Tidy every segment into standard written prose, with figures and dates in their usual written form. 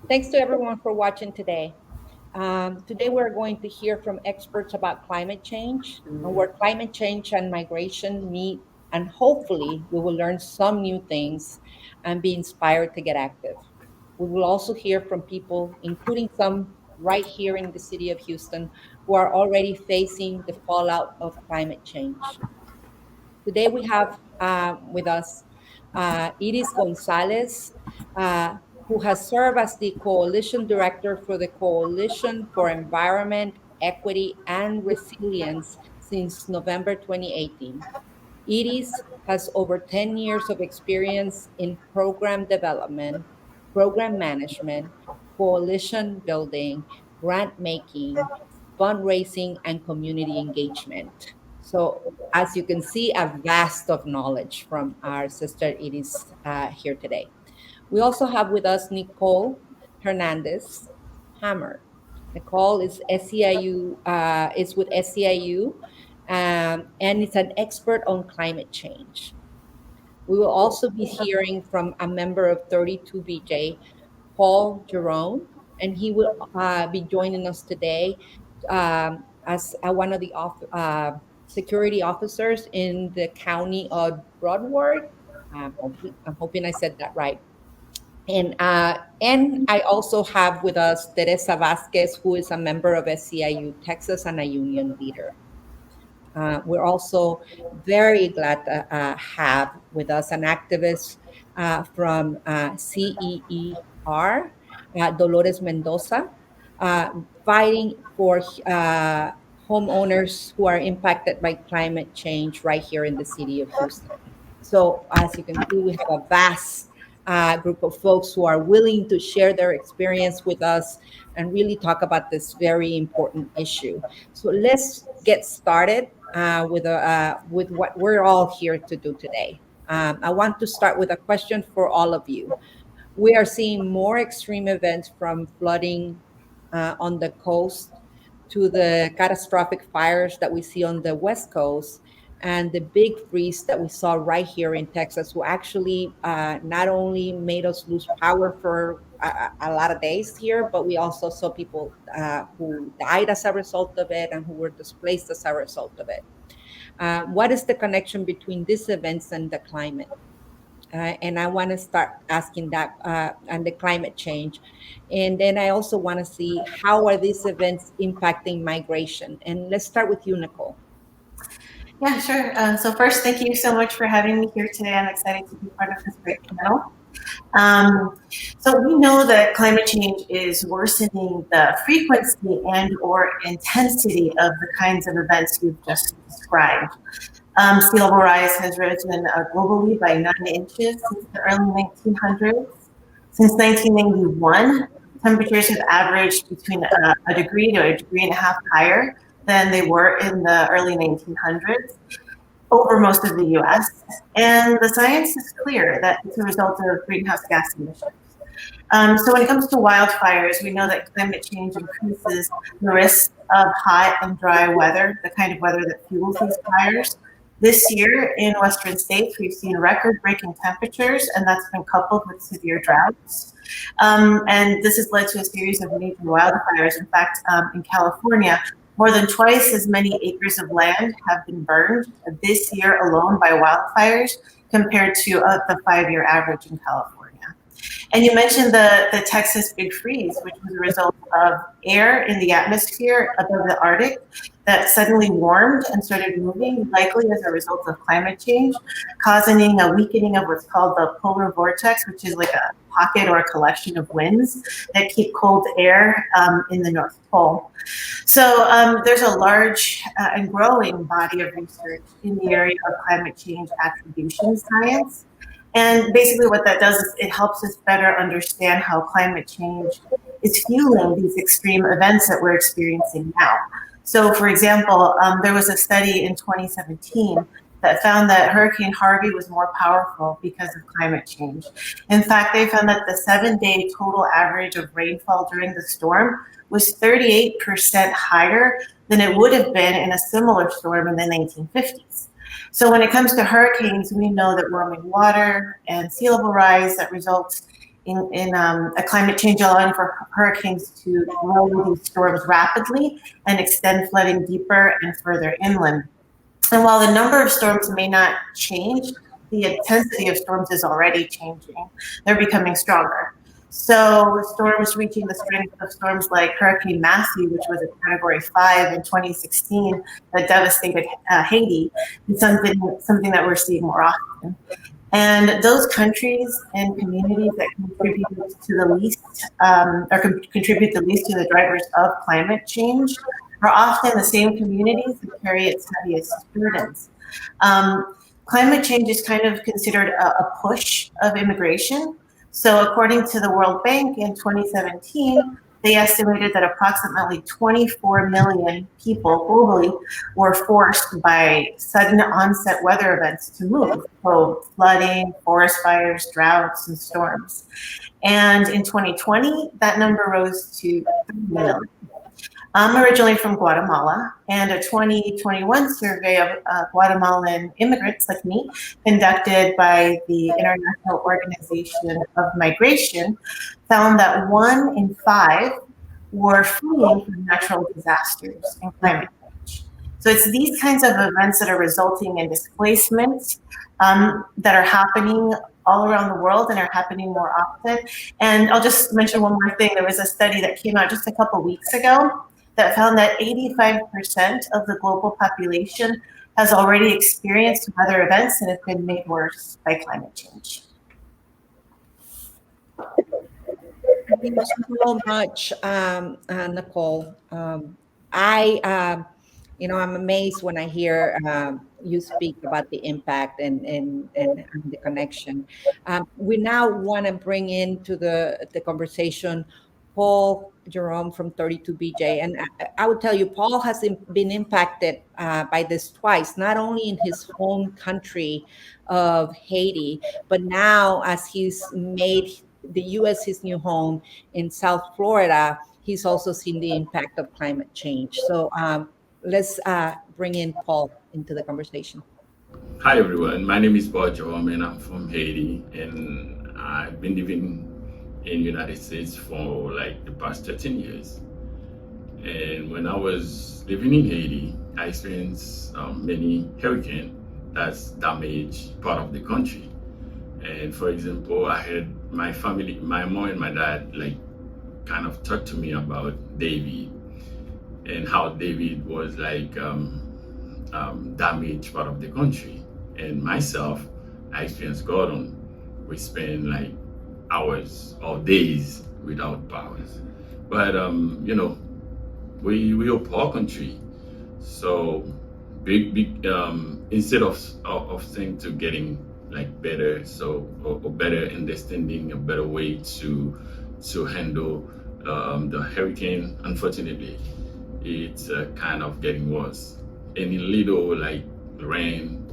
Thanks to everyone for watching today. Today, we're going to hear from experts about climate change and where climate change and migration meet, and hopefully, we will learn some new things and be inspired to get active. We will also hear from people, including some right here in the city of Houston, who are already facing the fallout of climate change. Today we have with us Iris Gonzalez, who has served as the Coalition Director for the Coalition for Environment, Equity, and Resilience since November 2018. Iris has over 10 years of experience in program development, program management, coalition building, grant making, fundraising, and community engagement. So, as you can see, a vast of knowledge from our sister Iris here today. We also have with us Nicole Hernandez Hammer. Nicole is SEIU, is with SEIU, and is an expert on climate change. We will also be hearing from a member of 32BJ, Paul Jerome, and he will be joining us today as one of the security officers in the county of Broadward. I'm hoping I said that right. And I also have with us Teresa Vasquez, who is a member of SCIU Texas and a union leader. We're also very glad to have with us an activist from CEER, Dolores Mendoza, uh, fighting for homeowners who are impacted by climate change right here in the city of Houston. So, as you can see, we have a vast group of folks who are willing to share their experience with us and really talk about this very important issue. So, let's get started with what we're all here to do today. I want to start with a question for all of you. We are seeing more extreme events from flooding on the coast to the catastrophic fires that we see on the West Coast and the big freeze that we saw right here in Texas, who actually not only made us lose power for a lot of days here, but we also saw people who died as a result of it and who were displaced as a result of it. What is the connection between these events and the climate? And I want to start asking that and the climate change. And then I also want to see how are these events impacting migration. And let's start with you, Nicole. Yeah, sure. So first, thank you so much for having me here today. I'm excited to be part of this great panel. So we know that climate change is worsening the frequency and or intensity of the kinds of events you've just described. Sea level rise has risen globally by 9 inches since the early 1900s. Since 1991, temperatures have averaged between a degree to a degree and a half higher than they were in the early 1900s over most of the US. And the science is clear that it's a result of greenhouse gas emissions. So when it comes to wildfires, we know that climate change increases the risk of hot and dry weather, the kind of weather that fuels these fires. This year in Western states, we've seen record-breaking temperatures, and that's been coupled with severe droughts. And this has led to a series of major wildfires. In fact, in California, more than twice as many acres of land have been burned this year alone by wildfires compared to the 5-year average in California. And you mentioned the Texas big freeze, which was a result of air in the atmosphere above the Arctic that suddenly warmed and started moving, likely as a result of climate change, causing a weakening of what's called the Polar Vortex, which is like a pocket or a collection of winds that keep cold air in the North Pole. So there's a large and growing body of research in the area of climate change attribution science. And basically what that does is it helps us better understand how climate change is fueling these extreme events that we're experiencing now. So for example, there was a study in 2017 that found that Hurricane Harvey was more powerful because of climate change. In fact, they found that the 7-day total average of rainfall during the storm was 38% higher than it would have been in a similar storm in the 1950s. So when it comes to hurricanes, we know that warming water and sea level rise that results in a climate change allowing for hurricanes to grow these storms rapidly and extend flooding deeper and further inland. And while the number of storms may not change, the intensity of storms is already changing. They're becoming stronger. So storms reaching the strength of storms like Hurricane Matthew, which was a Category 5 in 2016 that devastated Haiti, is something that we're seeing more often. And those countries and communities that contribute to the least, contribute the least to the drivers of climate change, are often the same communities that carry its heaviest burdens. Climate change is kind of considered a push of immigration. So, according to the World Bank in 2017, they estimated that approximately 24 million people globally were forced by sudden onset weather events to move. So, flooding, forest fires, droughts, and storms. And in 2020, that number rose to 3 million. I'm originally from Guatemala, and a 2021 survey of Guatemalan immigrants like me, conducted by the International Organization of Migration, found that 1 in 5 were fleeing from natural disasters and climate change. So it's these kinds of events that are resulting in displacement that are happening all around the world and are happening more often. And I'll just mention one more thing. There was a study that came out just a couple weeks ago that found that 85% of the global population has already experienced weather events and have been made worse by climate change. Thank you so much, Nicole. I'm amazed when I hear you speak about the impact and the connection. We now want to bring into the conversation Paul Jerome from 32BJ. And I would tell you, Paul has been impacted by this twice, not only in his home country of Haiti, but now as he's made the U.S. his new home in South Florida, he's also seen the impact of climate change. So let's bring in Paul into the conversation. Hi everyone, my name is Paul Jerome and I'm from Haiti, and I've been living in the United States for like the past 13 years. And when I was living in Haiti, I experienced many hurricanes that's damaged part of the country. And for example, I had my family, my mom and my dad, like kind of talked to me about David and how David was like damaged part of the country. And myself, I experienced Gordon. We spent like hours or days without powers. But we are poor country, so big instead of saying to getting like better, so or better understanding, a better way to handle the hurricane. Unfortunately, it's kind of getting worse. Any little like rain,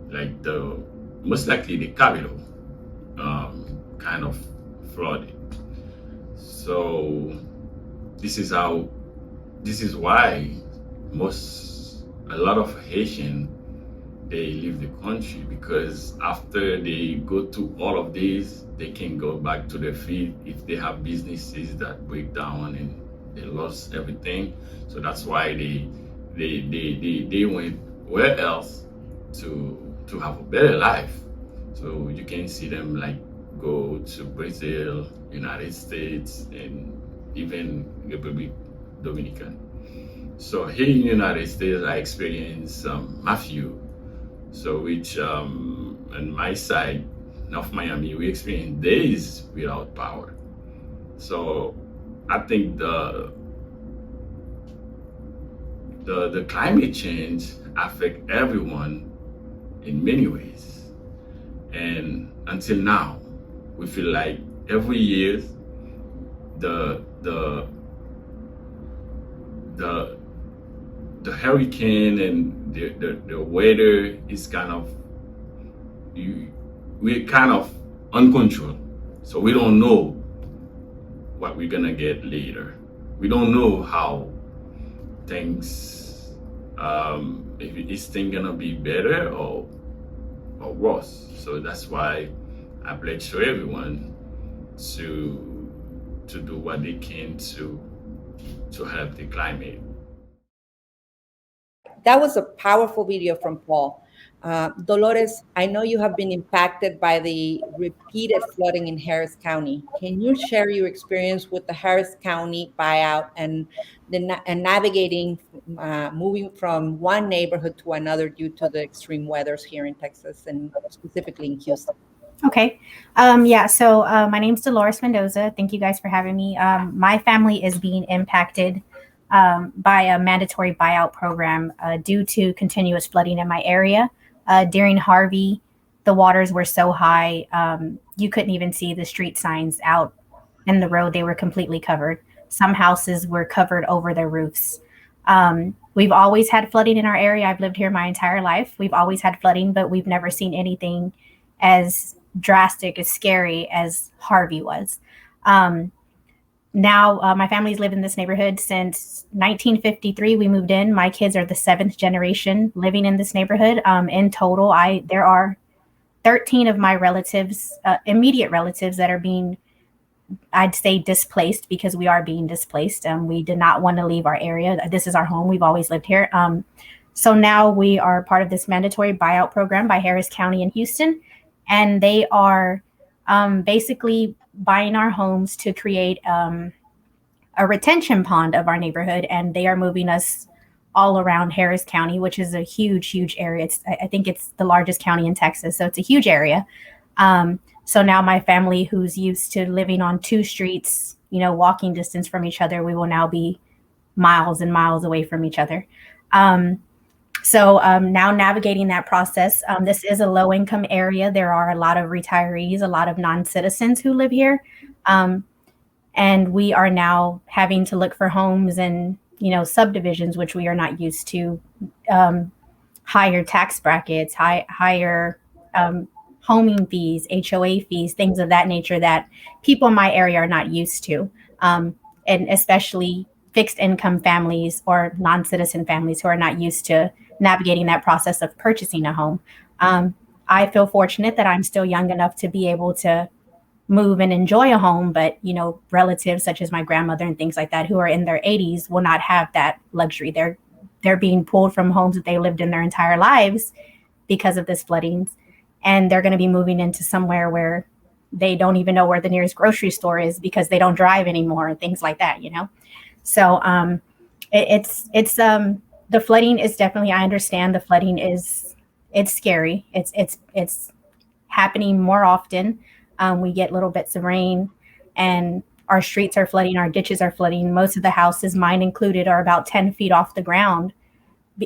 like the most likely the capital kind of flooded. So this is why a lot of Haitian, they leave the country, because after they go through all of this, they can go back to their feet if they have businesses that break down and they lost everything. So that's why they went where else to have a better life. So you can see them like go to Brazil, United States, and even Republic Dominican. So here in the United States, I experienced Matthew. So which on my side, North Miami, we experienced days without power. So I think the climate change affect everyone in many ways. And until now, we feel like every year the hurricane and the weather is kind of we're kind of uncontrolled. So we don't know what we're gonna get later. We don't know how things if is thing gonna be better or worse. So that's why I pledge to everyone to do what they can to help the climate. That was a powerful video from Paul. Dolores, I know you have been impacted by the repeated flooding in Harris County. Can you share your experience with the Harris County buyout and and navigating, moving from one neighborhood to another due to the extreme weathers here in Texas and specifically in Houston? Okay. Yeah. So my name's Dolores Mendoza. Thank you guys for having me. My family is being impacted by a mandatory buyout program due to continuous flooding in my area. During Harvey, the waters were so high, you couldn't even see the street signs out in the road. They were completely covered. Some houses were covered over their roofs. We've always had flooding in our area. I've lived here my entire life. We've always had flooding, but we've never seen anything as drastic, as scary as Harvey was. Now, my family's lived in this neighborhood since 1953. We moved in. My kids are the seventh generation living in this neighborhood. In total, there are 13 of my relatives, immediate relatives, that are being, I'd say, displaced, because we are being displaced. We did not want to leave our area. This is our home. We've always lived here. So now we are part of this mandatory buyout program by Harris County in Houston, and they are basically buying our homes to create a retention pond of our neighborhood, and they are moving us all around Harris County, which is a huge, huge area. I think it's the largest county in Texas, so it's a huge area. So now my family, who's used to living on two streets, walking distance from each other, we will now be miles and miles away from each other. So now navigating that process, this is a low-income area. There are a lot of retirees, a lot of non-citizens who live here. And we are now having to look for homes and, subdivisions, which we are not used to, higher tax brackets, higher homing fees, HOA fees, things of that nature that people in my area are not used to. And especially fixed income families or non-citizen families who are not used to navigating that process of purchasing a home. I feel fortunate that I'm still young enough to be able to move and enjoy a home, but relatives such as my grandmother and things like that who are in their 80s will not have that luxury. They're being pulled from homes that they lived in their entire lives because of this flooding, and they're going to be moving into somewhere where they don't even know where the nearest grocery store is because they don't drive anymore and things like that. So it's the flooding is definitely, I understand the flooding it's scary. It's happening more often. We get little bits of rain and our streets are flooding, our ditches are flooding. Most of the houses, mine included, are about 10 feet off the ground,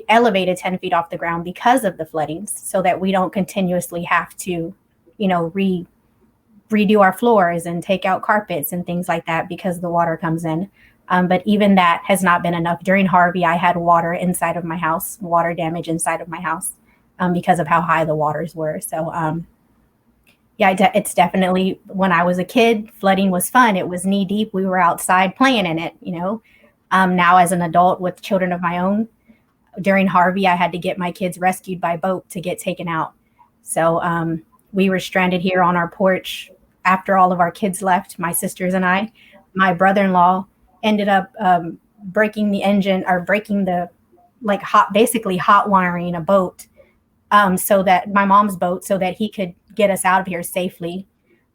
elevated 10 feet off the ground because of the floodings, so that we don't continuously have to, redo our floors and take out carpets and things like that because the water comes in. But even that has not been enough. During Harvey, I had water inside of my house, water damage inside of my house because of how high the waters were. So, it's definitely, when I was a kid, flooding was fun. It was knee deep. We were outside playing in it, Now as an adult with children of my own, during Harvey, I had to get my kids rescued by boat to get taken out. So we were stranded here on our porch after all of our kids left, my sisters and I. My brother-in-law ended up breaking the engine, or breaking the basically hot wiring a boat, so that my mom's boat, so that he could get us out of here safely.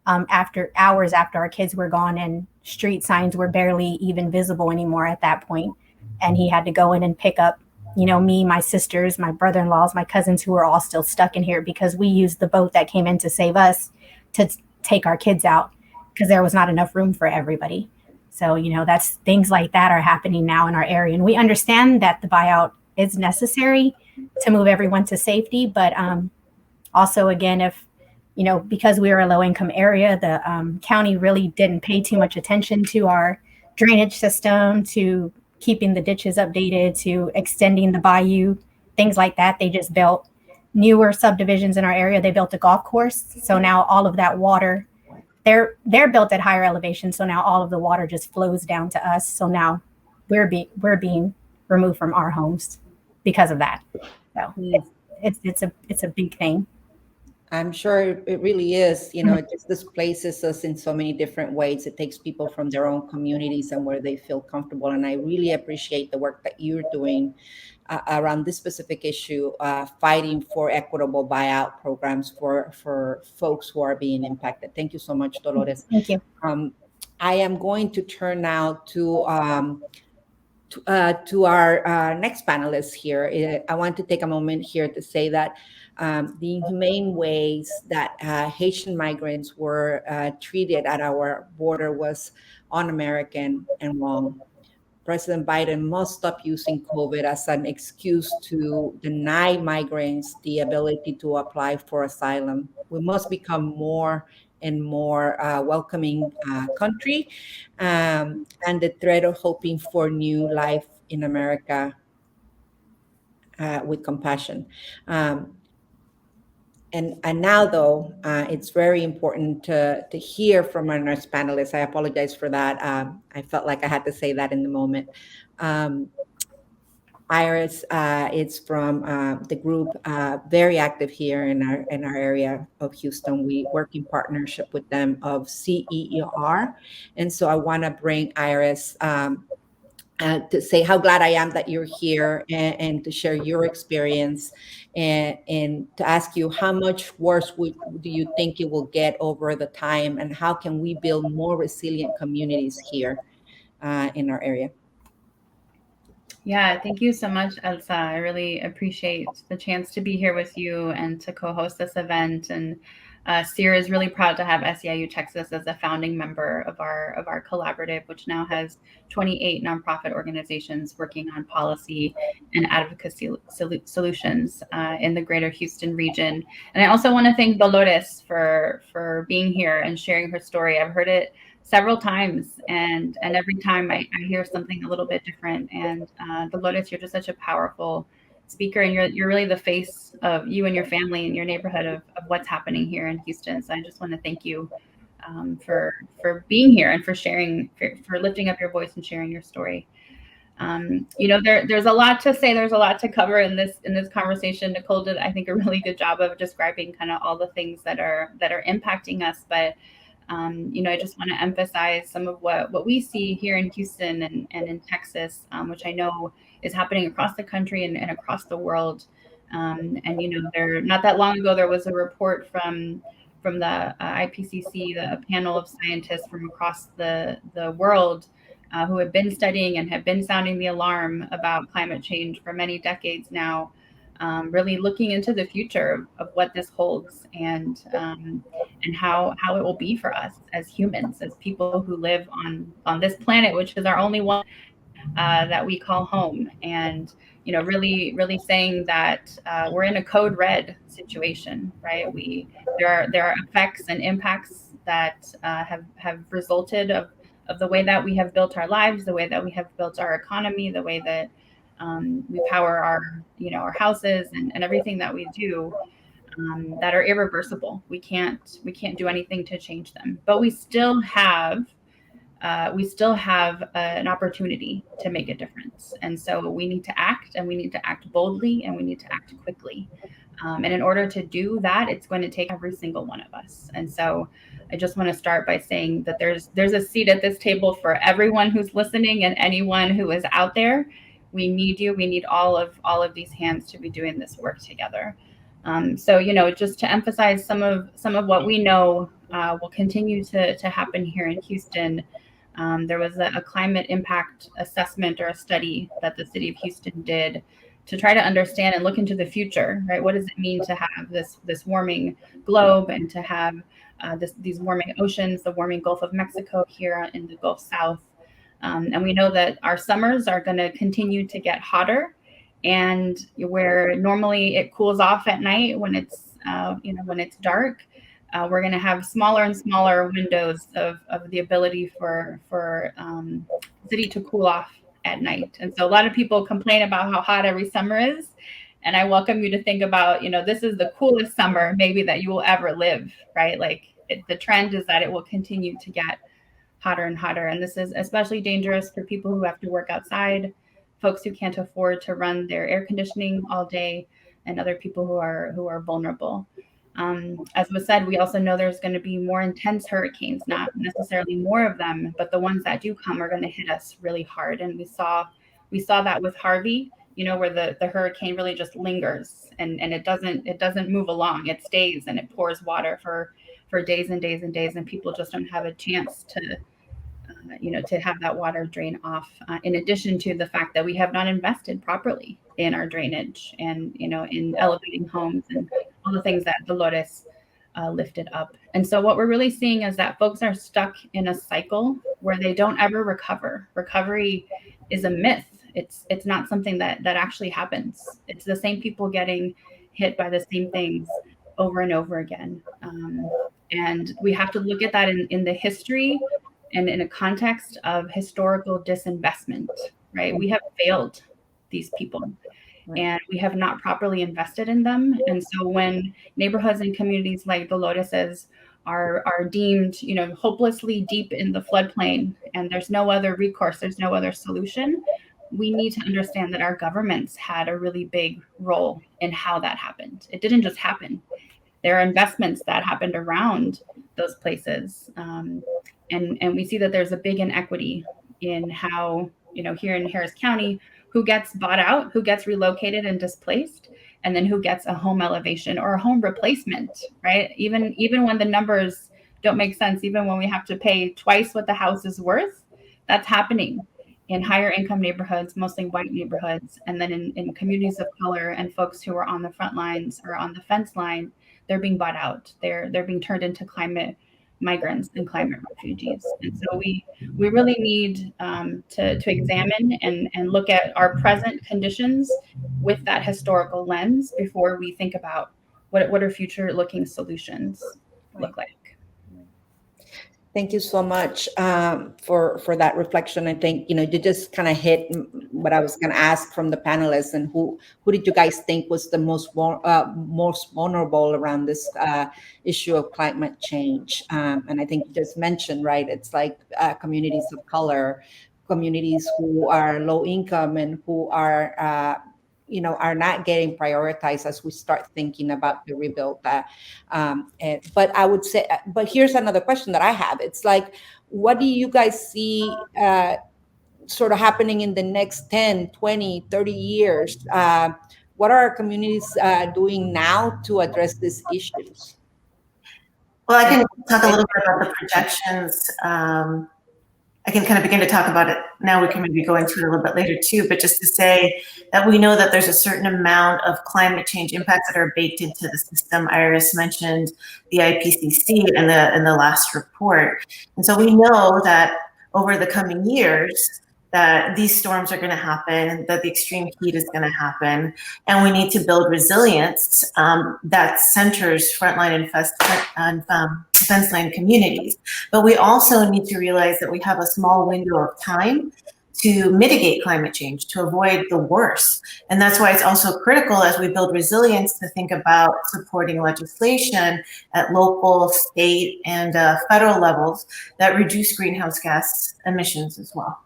After hours after our kids were gone and street signs were barely even visible anymore at that point. And he had to go in and pick up, me, my sisters, my brother-in-laws, my cousins, who were all still stuck in here because we used the boat that came in to save us to take our kids out because there was not enough room for everybody. So, that's things like that are happening now in our area. And we understand that the buyout is necessary to move everyone to safety. But also, again, if, because we are a low income area, the county really didn't pay too much attention to our drainage system, to keeping the ditches updated, to extending the bayou, things like that. They just built newer subdivisions in our area. They built a golf course. So now all of that water, they're built at higher elevation. So now all of the water just flows down to us. So now we're being removed from our homes because of that. So it's a big thing. I'm sure it really is. It just displaces us in so many different ways. It takes people from their own communities and where they feel comfortable. And I really appreciate the work that you're doing around this specific issue, fighting for equitable buyout programs for folks who are being impacted. Thank you so much, Dolores. Thank you. I am going to turn now to our next panelists here. I want to take a moment here to say that the inhumane ways that Haitian migrants were treated at our border was un-American and wrong. President Biden must stop using COVID as an excuse to deny migrants the ability to apply for asylum. We must become more and more welcoming country, and the threat of hoping for new life in America with compassion. Um, and now, though, it's very important to hear from our next panelists. I apologize for that. I felt like I had to say that in the moment. Um, Iris is from the group, very active here in our area of Houston. We work in partnership with them of CEER, and so I want to bring Iris. To say how glad I am that you're here, and to share your experience, and to ask you how much worse do you think it will get over the time, and how can we build more resilient communities here in our area? Yeah, thank you so much, Elsa. I really appreciate the chance to be here with you and to co-host this event. And SEER is really proud to have SEIU Texas as a founding member of our collaborative, which now has 28 nonprofit organizations working on policy and advocacy solutions in the greater Houston region. And I also want to thank Dolores for being here and sharing her story. I've heard it several times, and every time I hear something a little bit different. And Dolores, you're just such a powerful speaker, and you're really the face of you and your family and your neighborhood of what's happening here in Houston. So I just want to thank you for being here and for sharing, for lifting up your voice and sharing your story. There's a lot to say. There's a lot to cover in this conversation. Nicole did, I think, a really good job of describing kind of all the things that are impacting us. But I just want to emphasize some of what we see here in Houston and in Texas, which I know is happening across the country and across the world. There, not that long ago, there was a report from the IPCC, a panel of scientists from across the world who have been studying and have been sounding the alarm about climate change for many decades now. Really looking into the future of what this holds and how it will be for us as humans, as people who live on this planet, which is our only one that we call home. And really saying that we're in a code red situation, right? There are effects and impacts that have resulted of the way that we have built our lives, the way that we have built our economy, the way that we power our houses and everything that we do, that are irreversible. We can't do anything to change them, but we still have an opportunity to make a difference. And so we need to act, and we need to act boldly, and we need to act quickly. And in order to do that, it's going to take every single one of us. And so I just want to start by saying that there's a seat at this table for everyone who's listening and anyone who is out there. We need you. We need all of these hands to be doing this work together. Just to emphasize some of what we know will continue to happen here in Houston. There was a climate impact assessment or a study that the city of Houston did to try to understand and look into the future, right? What does it mean to have this warming globe and to have these warming oceans, the warming Gulf of Mexico here in the Gulf South? And we know that our summers are going to continue to get hotter, and where normally it cools off at night when it's dark, we're going to have smaller and smaller windows of the ability for the city to cool off at night. And so a lot of people complain about how hot every summer is. And I welcome you to think about, this is the coolest summer maybe that you will ever live, right? The trend is that it will continue to get hotter and hotter. And this is especially dangerous for people who have to work outside, folks who can't afford to run their air conditioning all day, and other people who are vulnerable. As was said, we also know there's going to be more intense hurricanes, not necessarily more of them, but the ones that do come are going to hit us really hard. And we saw that with Harvey, where the hurricane really just lingers and it doesn't move along. It stays and it pours water for days and days and days, and people just don't have a chance to have that water drain off. In addition to the fact that we have not invested properly in our drainage and in elevating homes and all the things that Dolores lifted up. And so what we're really seeing is that folks are stuck in a cycle where they don't ever recover. Recovery is a myth. It's not something that actually happens. It's the same people getting hit by the same things over and over again. And we have to look at that in the history and in a context of historical disinvestment, right? We have failed these people and we have not properly invested in them. And so when neighborhoods and communities like Dolores's are deemed, hopelessly deep in the floodplain and there's no other recourse, there's no other solution, we need to understand that our governments had a really big role in how that happened. It didn't just happen. There are investments that happened around those places. And we see that there's a big inequity in how, here in Harris County, who gets bought out, who gets relocated and displaced, and then who gets a home elevation or a home replacement, right? Even when the numbers don't make sense, even when we have to pay twice what the house is worth, that's happening in higher income neighborhoods, mostly white neighborhoods, and then in communities of color and folks who are on the front lines or on the fence line, they're being bought out. They're being turned into climate migrants and climate refugees. And so we really need to examine and look at our present conditions with that historical lens before we think about what are future looking solutions look like. Thank you so much for that reflection. I think you just kind of hit what I was going to ask from the panelists, and who did you guys think was the most vulnerable around this issue of climate change? And I think you just mentioned, right? It's like communities of color, communities who are low income, and who are not getting prioritized as we start thinking about the rebuild. But I would say, but here's another question that I have. It's like, what do you guys see sort of happening in the next 10, 20, 30 years? What are our communities doing now to address these issues? Well, I can talk a little bit about the projections. I can kind of begin to talk about it now. We can maybe go into it a little bit later too, but just to say that we know that there's a certain amount of climate change impacts that are baked into the system. Iris mentioned the IPCC in the last report. And so we know that over the coming years, that these storms are going to happen, that the extreme heat is going to happen, and we need to build resilience that centers frontline and fence line communities. But we also need to realize that we have a small window of time to mitigate climate change, to avoid the worst. And that's why it's also critical as we build resilience to think about supporting legislation at local, state, and federal levels that reduce greenhouse gas emissions as well.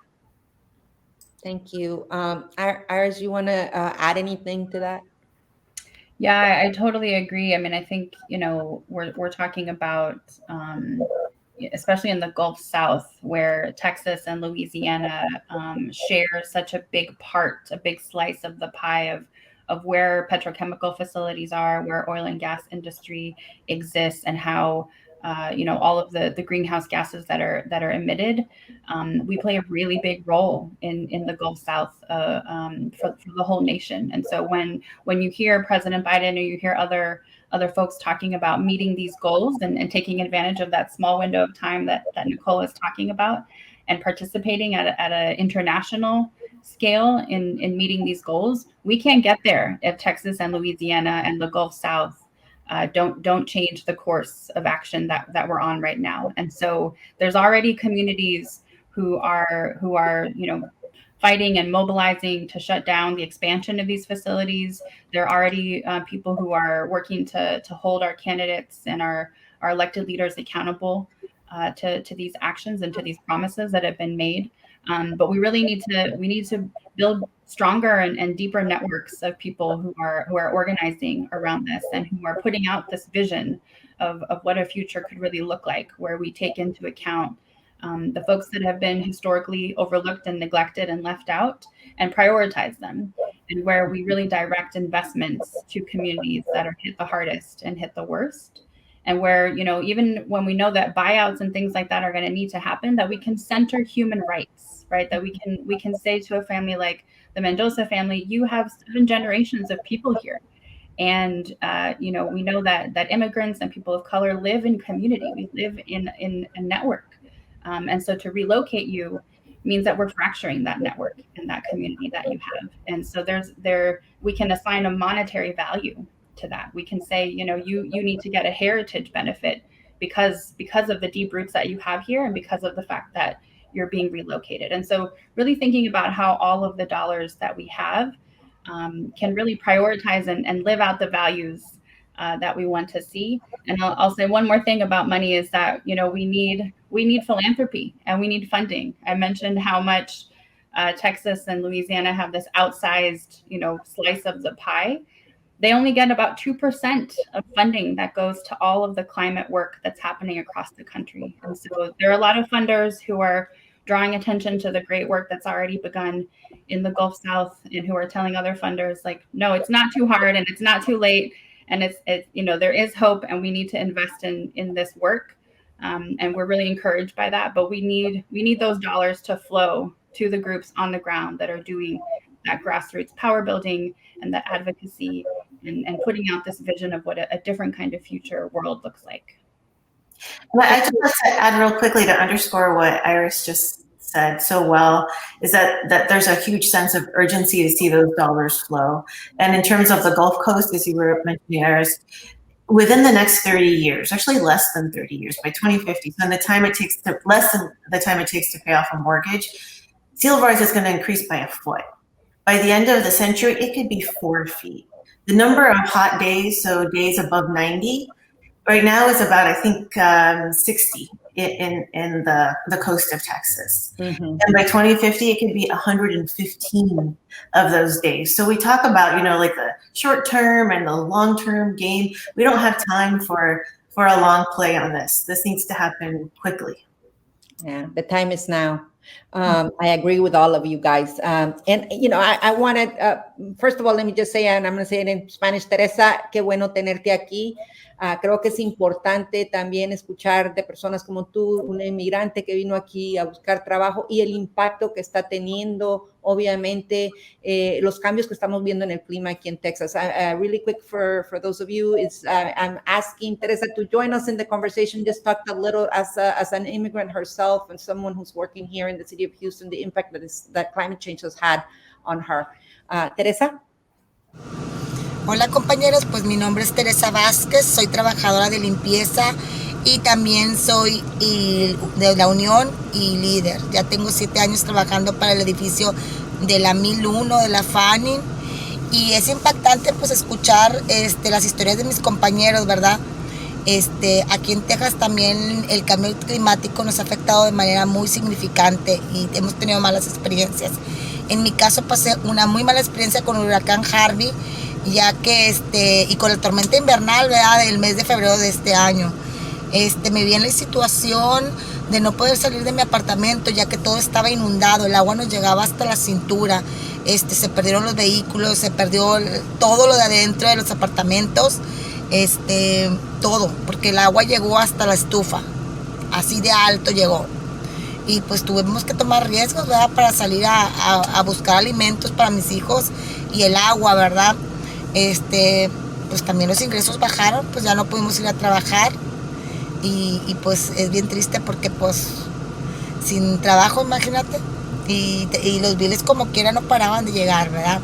Thank you. Iris, you want to add anything to that? Yeah, I totally agree. I mean, I think, we're talking about, especially in the Gulf South, where Texas and Louisiana share such a big part, a big slice of the pie of where petrochemical facilities are, where oil and gas industry exists, and how all of the greenhouse gases that are emitted. We play a really big role in the Gulf South for the whole nation. And so when you hear President Biden or you hear other folks talking about meeting these goals and taking advantage of that small window of time that Nicole is talking about, and participating at an international scale in meeting these goals, we can't get there if Texas and Louisiana and the Gulf South don't change the course of action that we're on right now. And so there's already communities who are fighting and mobilizing to shut down the expansion of these facilities. There are already people who are working to hold our candidates and our elected leaders accountable to these actions and to these promises that have been made. But we really need to build stronger and deeper networks of people who are organizing around this and who are putting out this vision of what a future could really look like, where we take into account the folks that have been historically overlooked and neglected and left out, and prioritize them, and where we really direct investments to communities that are hit the hardest and hit the worst, and where, you know, even when we know that buyouts and things like that are going to need to happen, that we can center human rights, right? That we can say to a family like the Mendoza family, you have 7 generations of people here. And, you know, we know that immigrants and people of color live in community. We live in a network. And so to relocate you means that we're fracturing that network and that community that you have. And so we can assign a monetary value to that. We can say, you know, you need to get a heritage benefit because of the deep roots that you have here and because of the fact that you're being relocated. And so really thinking about how all of the dollars that we have can really prioritize and live out the values that we want to see. And I'll say one more thing about money is that, you know, we need philanthropy and we need funding. I mentioned how much Texas and Louisiana have this outsized, you know, slice of the pie. They only get about 2% of funding that goes to all of the climate work that's happening across the country. And so there are a lot of funders who are drawing attention to the great work that's already begun in the Gulf South and who are telling other funders, like, no, it's not too hard and it's not too late. And it's you know, there is hope and we need to invest in this work. And we're really encouraged by that. But we need those dollars to flow to the groups on the ground that are doing that grassroots power building and that advocacy and putting out this vision of what a different kind of future world looks like. Well, I just want to add real quickly to underscore what Iris just said so well, is that there's a huge sense of urgency to see those dollars flow. And in terms of the Gulf Coast, as you were mentioning, Iris, within the next 30 years, actually less than 30 years, by 2050, so less than the time it takes to pay off a mortgage, sea level rise is going to increase by a foot. By the end of the century, it could be 4 feet. The number of hot days, so days above 90, right now is about, I think, 60 in the coast of Texas. Mm-hmm. And by 2050, it could be 115 of those days. So we talk about, you know, like the short term and the long term game. We don't have time for a long play on this. This needs to happen quickly. Yeah, the time is now. I agree with all of you guys. And, you know, I wanted, first of all, let me just say, and I'm going to say it in Spanish, Teresa, qué bueno tenerte aquí. Creo que es importante también escuchar de personas como tú, una inmigrante que vino aquí a buscar trabajo y el impacto que está teniendo, obviamente, los cambios que estamos viendo en el clima aquí en Texas. Really quick for those of you, I'm asking Teresa to join us in the conversation. Just talked a little as an immigrant herself and someone who's working here in the city of Houston, the impact that climate change has had on her. Teresa? Hola compañeros, pues mi nombre es Teresa Vázquez, soy trabajadora de limpieza y también soy de la Unión y líder. Ya tengo 7 años trabajando para el edificio de la 1001 de la Fanning y es impactante pues escuchar las historias de mis compañeros, ¿verdad? Aquí en Texas también el cambio climático nos ha afectado de manera muy significante y hemos tenido malas experiencias. En mi caso pasé una muy mala experiencia con el huracán Harvey, ya que y con la tormenta invernal, ¿verdad?, del mes de febrero de este año. Me vi en la situación de no poder salir de mi apartamento, ya que todo estaba inundado, el agua nos llegaba hasta la cintura, se perdieron los vehículos, se perdió todo lo de adentro de los apartamentos, todo, porque el agua llegó hasta la estufa, así de alto llegó. Y pues tuvimos que tomar riesgos, ¿verdad?, para salir a buscar alimentos para mis hijos y el agua, ¿verdad? Pues también los ingresos bajaron, pues ya no pudimos ir a trabajar y pues es bien triste porque pues sin trabajo, imagínate, y los biles como quiera no paraban de llegar, ¿verdad?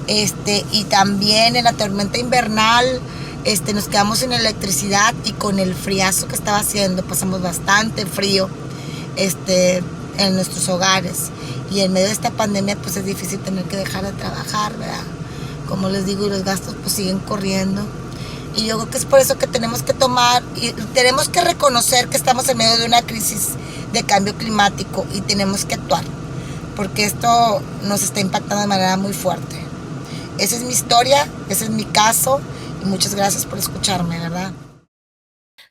Y también en la tormenta invernal nos quedamos sin electricidad y con el friazo que estaba haciendo pasamos bastante frío en nuestros hogares y en medio de esta pandemia pues es difícil tener que dejar de trabajar, ¿verdad? Como les digo, y los gastos pues siguen corriendo. Y yo creo que es por eso que tenemos que tomar y tenemos que reconocer que estamos en medio de una crisis de cambio climático y tenemos que actuar. porque esto nos está impactando de manera muy fuerte. Esa es mi historia, ese es mi caso, y muchas gracias por escucharme, ¿verdad?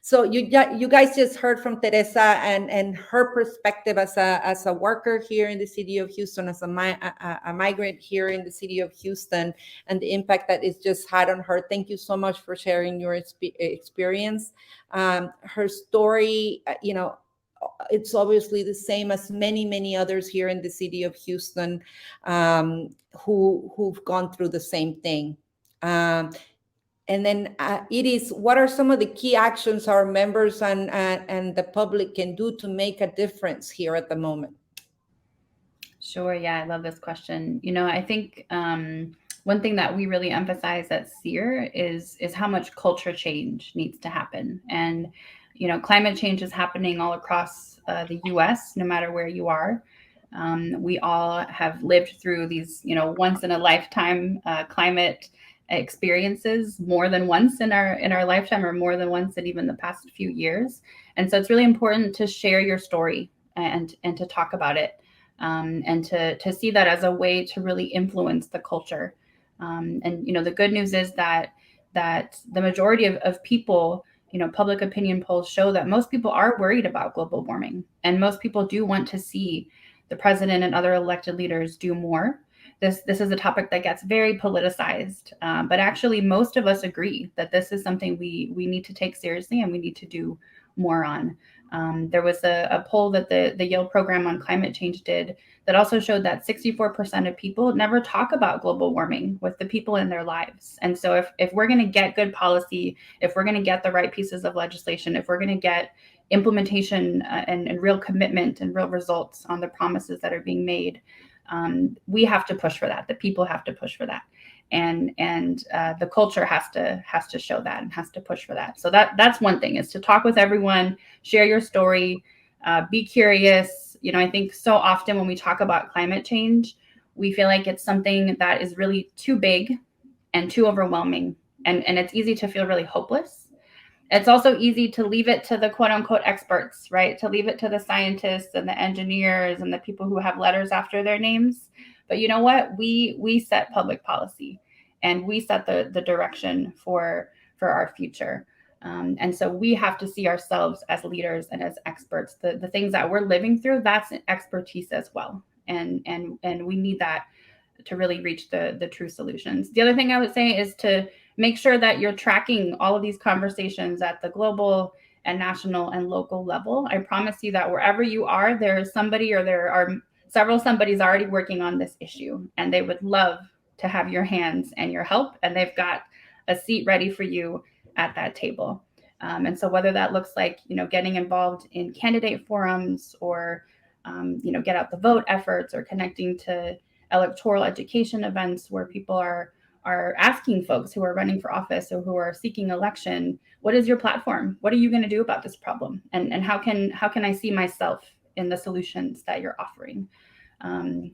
So you guys just heard from Teresa and her perspective as a worker here in the city of Houston, as a migrant here in the city of Houston, and the impact that it's just had on her. Thank you so much for sharing your experience. Her story, it's obviously the same as many others here in the city of Houston, who've gone through the same thing. And then what are some of the key actions our members and the public can do to make a difference here at the moment? Sure. Yeah, I love this question. I think one thing that we really emphasize at SEER is how much culture change needs to happen. And, climate change is happening all across the U.S., no matter where you are. We all have lived through these, once in a lifetime climate experiences more than once in our lifetime, or more than once in even the past few years. And so it's really important to share your story and to talk about it, and to see that as a way to really influence the culture. And the good news is that the majority of people, public opinion polls show that most people are worried about global warming, and most people do want to see the president and other elected leaders do more. This is a topic that gets very politicized, but actually most of us agree that this is something we need to take seriously and we need to do more on. There was a poll that the Yale program on climate change did that also showed that 64% of people never talk about global warming with the people in their lives. And so if we're going to get good policy, if we're going to get the right pieces of legislation, if we're going to get implementation and real commitment and real results on the promises that are being made, we have to push for that. The people have to push for that, and the culture has to show that and has to push for that. So that's one thing, is to talk with everyone, share your story, be curious. I think so often when we talk about climate change, we feel like it's something that is really too big and too overwhelming, and it's easy to feel really hopeless. It's also easy to leave it to the quote unquote experts, right? To leave it to the scientists and the engineers and the people who have letters after their names. But you know what? We set public policy, and we set the direction for our future. And so we have to see ourselves as leaders and as experts. The things that we're living through, that's expertise as well. And we need that to really reach the true solutions. The other thing I would say is to make sure that you're tracking all of these conversations at the global and national and local level. I promise you that wherever you are, there is somebody, or there are several somebody's already working on this issue, and they would love to have your hands and your help, and they've got a seat ready for you at that table. And so whether that looks like, getting involved in candidate forums, or, get out the vote efforts, or connecting to electoral education events where people are asking folks who are running for office or who are seeking election, what is your platform? What are you going to do about this problem? And how can I see myself in the solutions that you're offering?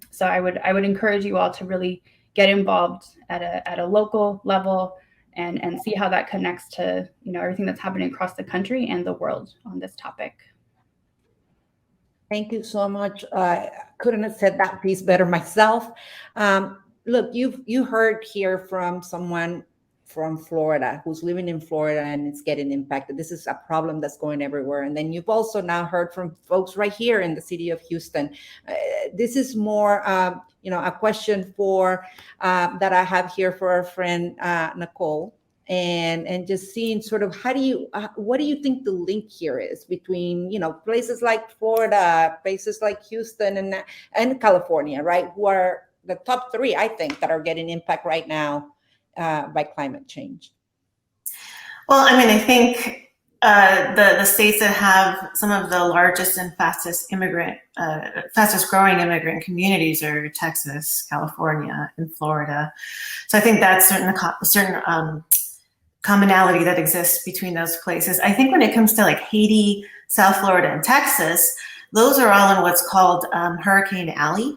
So I would encourage you all to really get involved at a local level, and see how that connects to everything that's happening across the country and the world on this topic. Thank you so much. Couldn't have said that piece better myself. Look, you heard here from someone from Florida who's living in Florida and it's getting impacted. This is a problem that's going everywhere. And then you've also now heard from folks right here in the city of Houston. This is more, a question for that I have here for our friend Nicole. And just seeing sort of what do you think the link here is between places like Florida, places like Houston and California, right, who are the top three, I think, that are getting impact right now by climate change? Well, I think the states that have some of the largest and fastest growing immigrant communities are Texas, California, and Florida. So I think that's certain commonality that exists between those places. I think when it comes to like Haiti, South Florida, and Texas, those are all in what's called Hurricane Alley.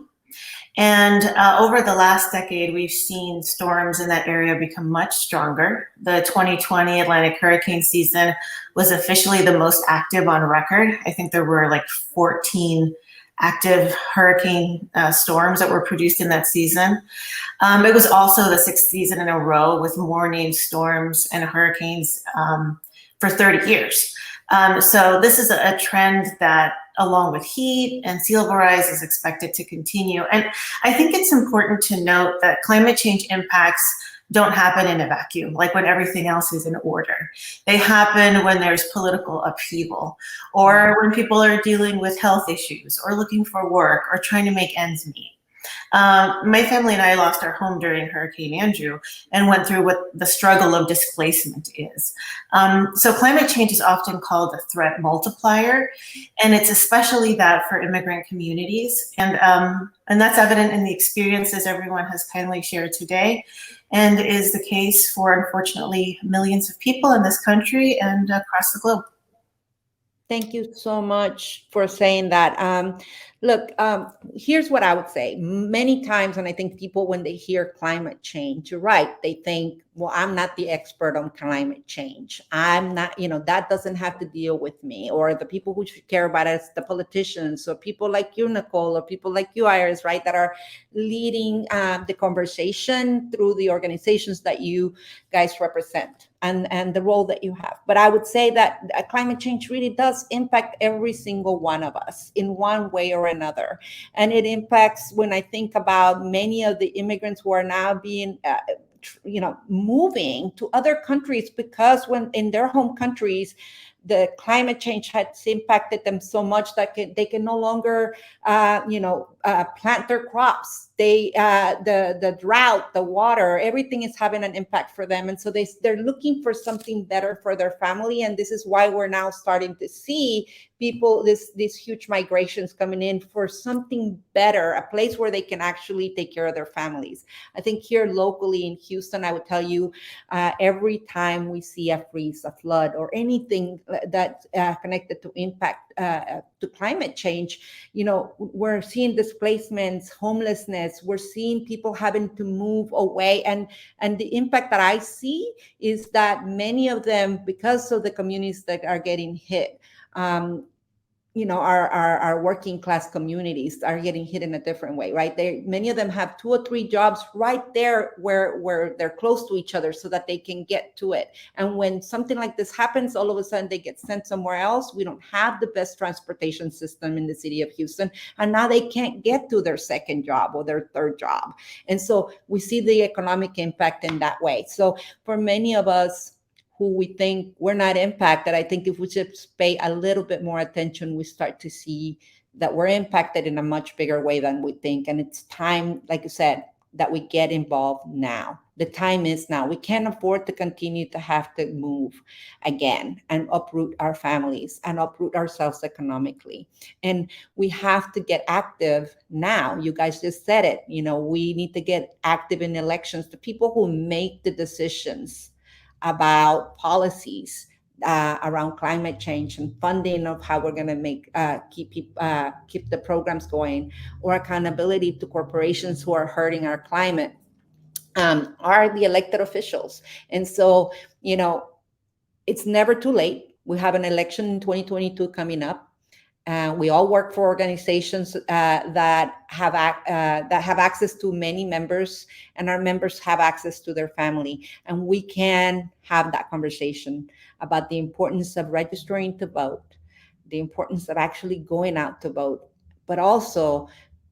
And over the last decade, we've seen storms in that area become much stronger. The 2020 Atlantic hurricane season was officially the most active on record. I think there were like 14 active hurricane storms that were produced in that season. It was also the sixth season in a row with more named storms and hurricanes for 30 years. So this is a trend that, along with heat and sea level rise, is expected to continue. And I think it's important to note that climate change impacts don't happen in a vacuum, like when everything else is in order. They happen when there's political upheaval, or when people are dealing with health issues, or looking for work, or trying to make ends meet. My family and I lost our home during Hurricane Andrew and went through what the struggle of displacement is. So climate change is often called a threat multiplier, and it's especially that for immigrant communities. And that's evident in the experiences everyone has kindly shared today, and is the case for, unfortunately, millions of people in this country and across the globe. Thank you so much for saying that. Look, here's what I would say. Many times, and I think people, when they hear climate change, you're right, they think, well, I'm not the expert on climate change. I'm not, that doesn't have to deal with me. Or the people who should care about it is the politicians, or people like you, Nicole, or people like you, Iris, right, that are leading the conversation through the organizations that you guys represent and the role that you have. But I would say that climate change really does impact every single one of us in one way or another. And it impacts, when I think about many of the immigrants who are now being moving to other countries, because when in their home countries, the climate change has impacted them so much that they can no longer, plant their crops. The drought, the water, everything is having an impact for them. And so they're looking for something better for their family. And this is why we're now starting to see people, these huge migrations coming in for something better, a place where they can actually take care of their families. I think here locally in Houston, I would tell you, every time we see a freeze, a flood, or anything that's connected to impact to climate change, we're seeing displacements, homelessness. We're seeing people having to move away. And the impact that I see is that many of them, because of the communities that are getting hit, our working class communities are getting hit in a different way, right? Many of them have 2 or 3 jobs right there where they're close to each other so that they can get to it. And when something like this happens, all of a sudden they get sent somewhere else. We don't have the best transportation system in the city of Houston. And now they can't get to their second job or their third job. And so we see the economic impact in that way. So for many of us who we think we're not impacted, I think if we just pay a little bit more attention, we start to see that we're impacted in a much bigger way than we think. And it's time, like you said, that we get involved now. The time is now. We can't afford to continue to have to move again and uproot our families and uproot ourselves economically. And we have to get active now. You guys just said it. We need to get active in elections. The people who make the decisions about policies around climate change and funding of how we're going to keep the programs going, or accountability to corporations who are hurting our climate, are the elected officials. And so, it's never too late. We have an election in 2022 coming up. We all work for organizations that have access to many members, and our members have access to their family. And we can have that conversation about the importance of registering to vote, the importance of actually going out to vote, but also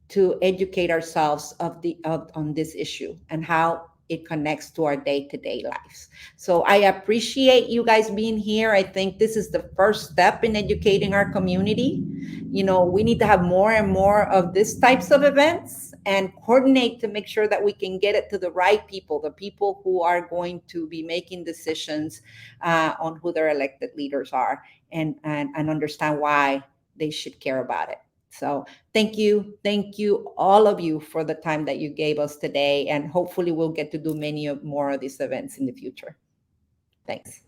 to educate ourselves on this issue and how it connects to our day-to-day lives. So I appreciate you guys being here. I think this is the first step in educating our community. We need to have more and more of these types of events and coordinate to make sure that we can get it to the right people, the people who are going to be making decisions on who their elected leaders are, and understand why they should care about it. So thank you, all of you, for the time that you gave us today. And hopefully we'll get to do many more of these events in the future. Thanks.